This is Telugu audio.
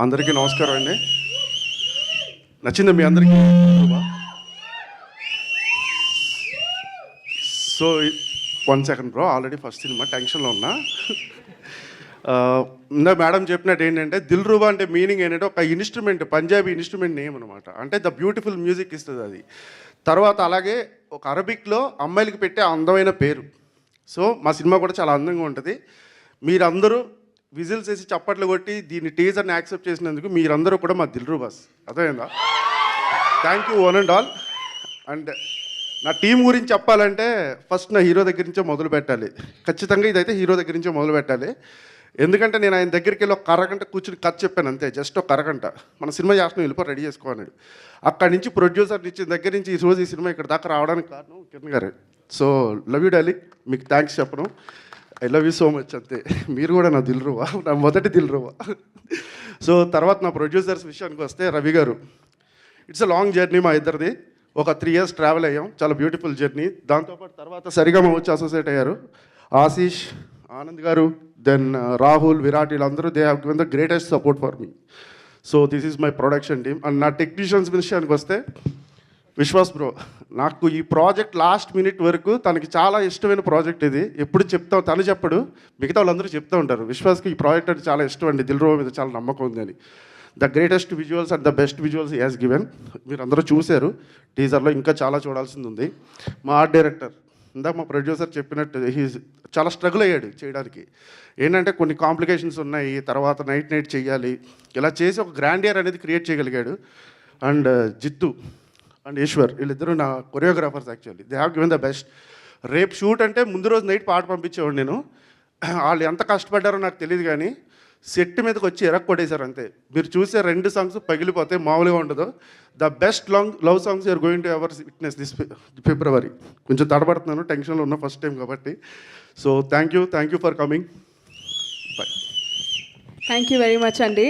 అందరికీ నమస్కారం అండి. నచ్చిందా మీ అందరికీ? So 1 second bro, already first cinema టెన్షన్లో ఉన్నా. ఇందా మేడం చెప్పినట్టు ఏంటంటే దిల్రుబా అంటే మీనింగ్ ఏంటంటే ఒక ఇన్స్ట్రుమెంట్, పంజాబీ ఇన్స్ట్రుమెంట్ నేమ్ అనమాట. అంటే ద బ్యూటిఫుల్ మ్యూజిక్ ఇస్తుంది అది. తర్వాత అలాగే ఒక అరబిక్లో అమ్మాయిలకి పెట్టే అందమైన పేరు. సో మా సినిమా కూడా చాలా అందంగా ఉంటుంది. మీరందరూ విజిల్స్ వేసి చప్పట్లు కొట్టి దీన్ని టీజర్ని యాక్సెప్ట్ చేసినందుకు మీరందరూ కూడా మా దిల్రుబాస్. అర్థమైందా? Thank you one and all. And నా టీం గురించి చెప్పాలంటే ఫస్ట్ నా హీరో దగ్గర నుంచే మొదలు పెట్టాలి. ఖచ్చితంగా ఇదైతే హీరో దగ్గర నుంచే మొదలు పెట్టాలి. ఎందుకంటే నేను ఆయన దగ్గరికి వెళ్ళి ఒక అరగంట కూర్చుని కథ చెప్పాను అంతే, జస్ట్ ఒక అరగంట. మన సినిమా చేస్తున్నాం, వెళ్ళిపో రెడీ చేసుకోన్నాడు. అక్కడి నుంచి ప్రొడ్యూసర్ ఇచ్చిన దగ్గర నుంచి ఈ రోజు ఈ సినిమా ఇక్కడ దాకా రావడానికి కారణం కిరణ్ గారు. సో లవ్ యూ డార్లింగ్, మీకు థ్యాంక్స్ చెప్పను. I love you so much అంతే. మీరు కూడా నా దిల్రుబా, నా మొదటి దిల్రుబా. సో తర్వాత నా ప్రొడ్యూసర్స్ విషయానికి వస్తే రవి గారు, ఇట్స్ అ లాంగ్ జర్నీ మా ఇద్దరిది. ఒక 3 years ట్రావెల్ అయ్యాం, చాలా బ్యూటిఫుల్ జర్నీ. దాంతోపాటు తర్వాత సరిగమ వచ్చి అసోసియేట్ అయ్యారు ఆశీష్, ఆనంద్ గారు, దెన్ రాహుల్, విరాట్, వీళ్ళందరూ they have given the greatest support for me. So this is my production team. And నా టెక్నీషియన్స్ విషయానికి వస్తే విశ్వాస్ బ్రో, నాకు ఈ ప్రాజెక్ట్ లాస్ట్ మినిట్ వరకు తనకి చాలా ఇష్టమైన ప్రాజెక్ట్ ఇది. ఎప్పుడు చెప్తాం, తను చెప్పడు, మిగతా వాళ్ళందరూ చెప్తూ ఉంటారు విశ్వాస్కి ఈ ప్రాజెక్ట్ అంటే చాలా ఇష్టం అండి, దిల్రుబా మీద చాలా నమ్మకం ఉంది అని. The greatest visuals and the best visuals he has given. మీరు అందరూ చూశారు టీజర్లో, ఇంకా చాలా చూడాల్సింది ఉంది. మా ఆర్ట్ డైరెక్టర్, ఇందాక మా ప్రొడ్యూసర్ చెప్పినట్టు చాలా స్ట్రగుల్ అయ్యాడు చేయడానికి. ఏంటంటే కొన్ని కాంప్లికేషన్స్ ఉన్నాయి, తర్వాత నైట్ చేయాలి, ఇలా చేసి ఒక గ్రాండియర్ అనేది క్రియేట్ చేయగలిగాడు. అండ్ జిత్తు అండ్ ఈశ్వర్, వీళ్ళిద్దరూ నా choreographers. Actually they have given the best. రేపు షూట్ అంటే ముందు రోజు నైట్ పాట పంపించేవాడు నేను. వాళ్ళు ఎంత కష్టపడ్డారో నాకు తెలియదు, కానీ సెట్ మీదకి వచ్చి కొట్టేశారు అంతే. మీరు చూసే 2 songs పగిలిపోతే మామూలుగా ఉండదు. The best love songs you're going to ever witness this February. కొంచెం తడబడుతున్నాను, టెన్షన్లో ఉన్న ఫస్ట్ టైం కాబట్టి. So thank you for coming. Bye. Thank you very much అండి.